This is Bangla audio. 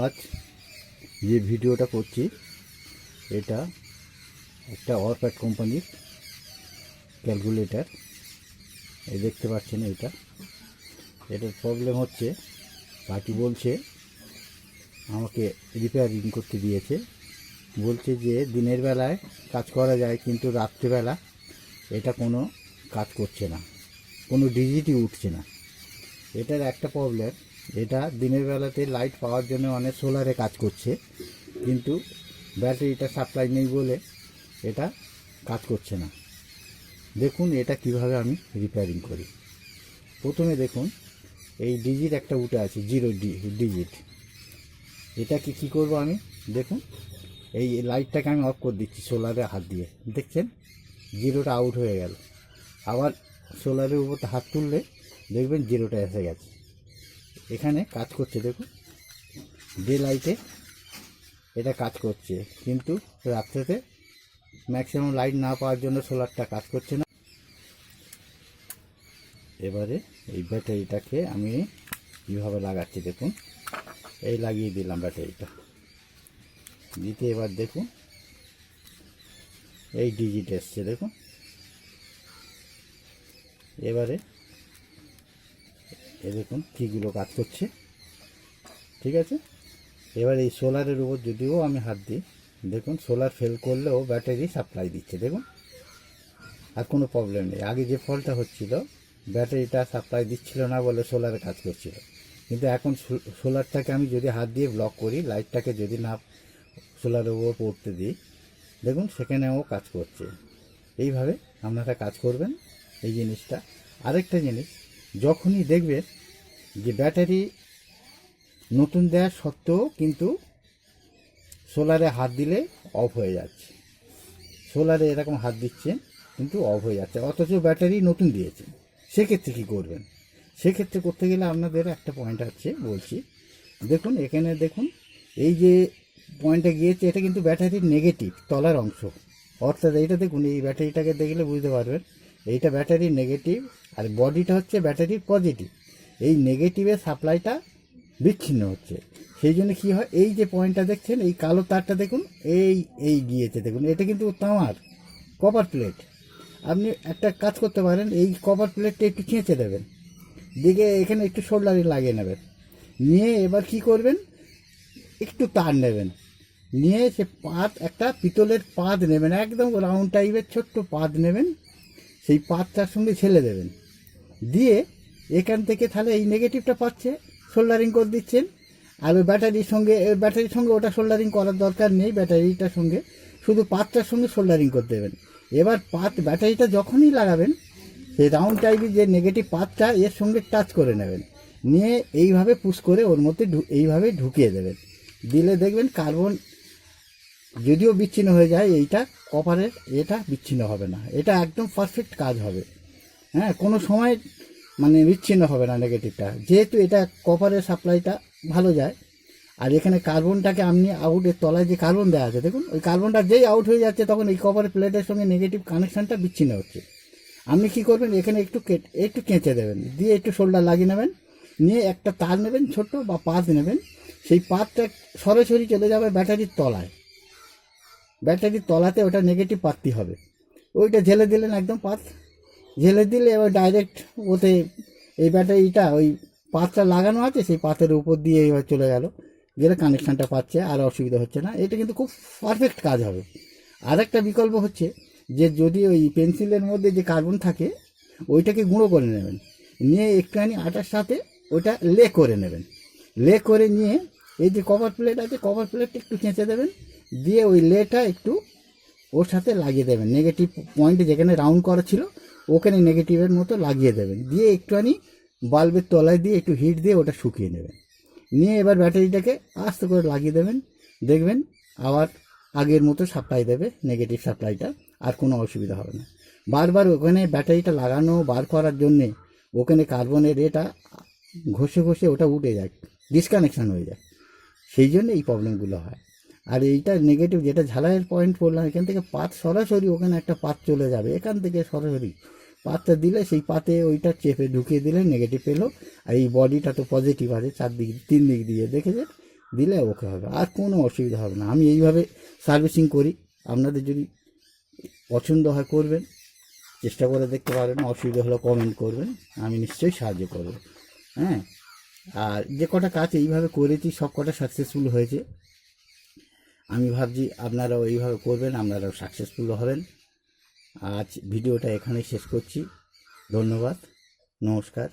আজ যে ভিডিওটা করছি এটা একটা অরপ্যাট কোম্পানির ক্যালকুলেটর। এই দেখতে পাচ্ছেন এটার প্রবলেম হচ্ছে, পার্টি বলছে আমাকে রিপেয়ারিং করতে দিয়েছে। বলছে যে দিনের বেলায় কাজ করা যায়, কিন্তু রাত্রিবেলা এটা কোনো কাজ করছে না, কোনো ডিজিটই উঠছে না। এটার একটা প্রবলেম, এটা দিনের বেলাতে লাইট পাওয়ার জন্য অনেক সোলারে কাজ করছে, কিন্তু ব্যাটারিটা সাপ্লাই নেই বলে এটা কাজ করছে না। দেখুন এটা কিভাবে আমি রিপেয়ারিং করি। প্রথমে দেখুন এই ডিজিট একটা উঠে আছে, জিরো ডিজিট। এটাকে কি করব আমি, দেখুন এই লাইটটাকে আমি অফ করে দিচ্ছি সোলারে হাত দিয়ে। দেখছেন জিরোটা আউট হয়ে গেল। আবার সোলারের উপর হাত তুললে দেখবেন জিরোটা এসে গেছে। এখানে কাজ করছে, দেখুন ডে লাইটে এটা কাজ করছে, কিন্তু রাত্রেতে ম্যাক্সিমাম লাইট না পাওয়ার জন্য সোলারটা কাজ করছে না। এবারে এই ব্যাটারিটাকে আমি কীভাবে লাগাচ্ছি দেখুন। এই লাগিয়ে দিলাম ব্যাটারিটা দিতে। এবার দেখুন এই ডিজিট এসছে, দেখুন। এবারে দেখুন কীগুলো কাজ করছে, ঠিক আছে। এবার এই সোলারের উপর যদিও আমি হাত দিই, দেখুন সোলার ফেল করলেও ব্যাটারি সাপ্লাই দিচ্ছে, দেখুন আর কোনো প্রবলেম নেই। আগে যে ফলটা হচ্ছিল, ব্যাটারিটা সাপ্লাই দিচ্ছিল না বলে সোলারে কাজ করছিল, কিন্তু এখন সোলারটাকে আমি যদি হাত দিয়ে ব্লক করি, লাইটটাকে যদি না সোলারের উপর পড়তে দিই, দেখুন সেখানেও কাজ করছে। এইভাবে আপনারা কাজ করবেন এই জিনিসটা। আরেকটা জিনিস, যখনই দেখবেন যে ব্যাটারি নতুন দেওয়া সত্ত্বেও কিন্তু সোলারে হাত দিলে অফ হয়ে যাচ্ছে, সোলারে এরকম হাত দিচ্ছেন কিন্তু অফ হয়ে যাচ্ছে, অথচ ব্যাটারি নতুন দিয়েছে, সেক্ষেত্রে কী করবেন? সেক্ষেত্রে করতে গেলে আপনাদের একটা পয়েন্ট আছে বলছি। দেখুন এখানে দেখুন এই যে পয়েন্টটা গিয়েছে, এটা কিন্তু ব্যাটারির নেগেটিভ তলার অংশ। অর্থাৎ এইটা দেখুন, এই ব্যাটারিটাকে দেখলে বুঝতে পারবেন এইটা ব্যাটারির নেগেটিভ, আর বডিটা হচ্ছে ব্যাটারির পজিটিভ। এই নেগেটিভের সাপ্লাইটা বিচ্ছিন্ন হচ্ছে। সেই জন্য কী হয়, এই যে পয়েন্টটা দেখছেন, এই কালো তারটা দেখুন এই গিয়েছে, দেখুন এটা কিন্তু তামার কপার প্লেট। আপনি একটা কাজ করতে পারেন, এই কপার প্লেটটা একটু চেঁচে দেবেন, দিকে এখানে একটু সোল্ডারিং লাগিয়ে নেবেন। নিয়ে এবার কি করবেন, একটু তার নেবেন, নিয়ে সে পাত, একটা পিতলের পাত নেবেন, একদম রাউন্ড টাইপের ছোট্ট পাত নেবেন, সেই পাতটার সঙ্গে ছেলে দেবেন। দিয়ে এখান থেকে তাহলে এই নেগেটিভটা পাচ্ছে, সোল্ডারিং করে দিচ্ছেন। আর ওই ব্যাটারির সঙ্গে ওটা সোল্ডারিং করার দরকার নেই, ব্যাটারিটার সঙ্গে শুধু পাতটার সঙ্গে সোল্ডারিং করতে দেবেন। এবার ব্যাটারিটা যখনই লাগাবেন, সেই রাউন্ড টাইপের যে নেগেটিভ পাতটা এর সঙ্গে টাচ করে নেবেন, নিয়ে এইভাবে পুশ করে ওর মধ্যে এইভাবে ঢুকিয়ে দেবেন। দিলে দেখবেন কার্বন যদিও বিচ্ছিন্ন হয়ে যায়, এইটা কপারের এটা বিচ্ছিন্ন হবে না, এটা একদম পারফেক্ট কাজ হবে। হ্যাঁ, কোনো সময় বিচ্ছিন্ন হবে না নেগেটিভটা, যেহেতু এটা কপারের সাপ্লাইটা ভালো যায়। আর এখানে কার্বনটাকে আপনি আউটের তলায় যে কার্বন দেওয়া আছে, দেখুন ওই কার্বনটা যেই আউট হয়ে যাচ্ছে, তখন এই কপারের প্লেটের সঙ্গে নেগেটিভ কানেকশানটা বিচ্ছিন্ন হচ্ছে। আপনি কী করবেন, এখানে একটু কেঁচে দেবেন, দিয়ে একটু শোল্ডার লাগিয়ে নেবেন, নিয়ে একটা তার নেবেন ছোট্ট বা পাত নেবেন, সেই পাতটা সরাসরি চলে যাবে ব্যাটারির তলায়। ব্যাটারির তলাতে ওটা নেগেটিভ পাতটি হবে, ওইটা ঝেলে দিলেন, একদম পাত ঝেলে দিলে এবার ডাইরেক্ট ওতে এই ব্যাটারিটা ওই পাতটা লাগানো আছে সেই পাতের উপর দিয়ে এইভাবে চলে গেল, গেলে কানেকশানটা পাচ্ছে, আর অসুবিধা হচ্ছে না। এটা কিন্তু খুব পারফেক্ট কাজ হবে। আরেকটা বিকল্প হচ্ছে যে যদি ওই পেন্সিলের মধ্যে যে কার্বন থাকে ওইটাকে গুঁড়ো করে নেবেন, নিয়ে একটুখানি আটার সাথে ওইটা লে করে নেবেন, লে করে নিয়ে এই যে কভার প্লেট আছে, কভার প্লেটটা একটু কেঁচে দেবেন, দিয়ে ওই লেটা একটু ওর সাথে লাগিয়ে দেবেন, নেগেটিভ পয়েন্টে যেখানে রাউন্ড করা ছিল ওখানে নেগেটিভের মতো লাগিয়ে দেবেন, দিয়ে একটুখানি বাল্বের তলায় দিয়ে একটু হিট দিয়ে ওটা শুকিয়ে নেবেন। নিয়ে এবার ব্যাটারিটাকে আস্তে করে লাগিয়ে দেবেন, দেখবেন আবার আগের মতো সাপ্লাই দেবে নেগেটিভ সাপ্লাইটা, আর কোনো অসুবিধা হবে না। বারবার ওখানে ব্যাটারিটা লাগানো বার করার জন্যে ওখানে কার্বনের এটা ঘষে ওটা উঠে যায়, ডিসকানেকশান হয়ে যায়, সেই জন্য এই প্রবলেমগুলো হয়। আর এইটা নেগেটিভ যেটা ঝালাইয়ের পয়েন্ট বললাম, এখান থেকে পাত সরাসরি ওখানে একটা পাত চলে যাবে, এখান থেকে সরাসরি পাতটা দিলে সেই পাতে ওইটা চেপে ঢুকিয়ে দিলে নেগেটিভ পেলো। আর এই বডিটা তো পজিটিভ আছে, 3 দিক দিয়ে দেখেছে, দিলে ওকে হবে, আর কোনো অসুবিধা হবে না। আমি এইভাবে সার্ভিসিং করি, আপনাদের যদি পছন্দ হয় করবেন, চেষ্টা করে দেখতে পারেন, অসুবিধা হলে কমেন্ট করবেন, আমি নিশ্চয়ই সাহায্য করব। হ্যাঁ, আর যে কটা কাজ এইভাবে করেছি সব কটা সাকসেসফুল হয়েছে। আমি ভাবছি আপনারাও এইভাবে করবেন, আপনারাও সাকসেসফুল হবেন। আজ ভিডিওটা এখানেই শেষ করছি। ধন্যবাদ, নমস্কার।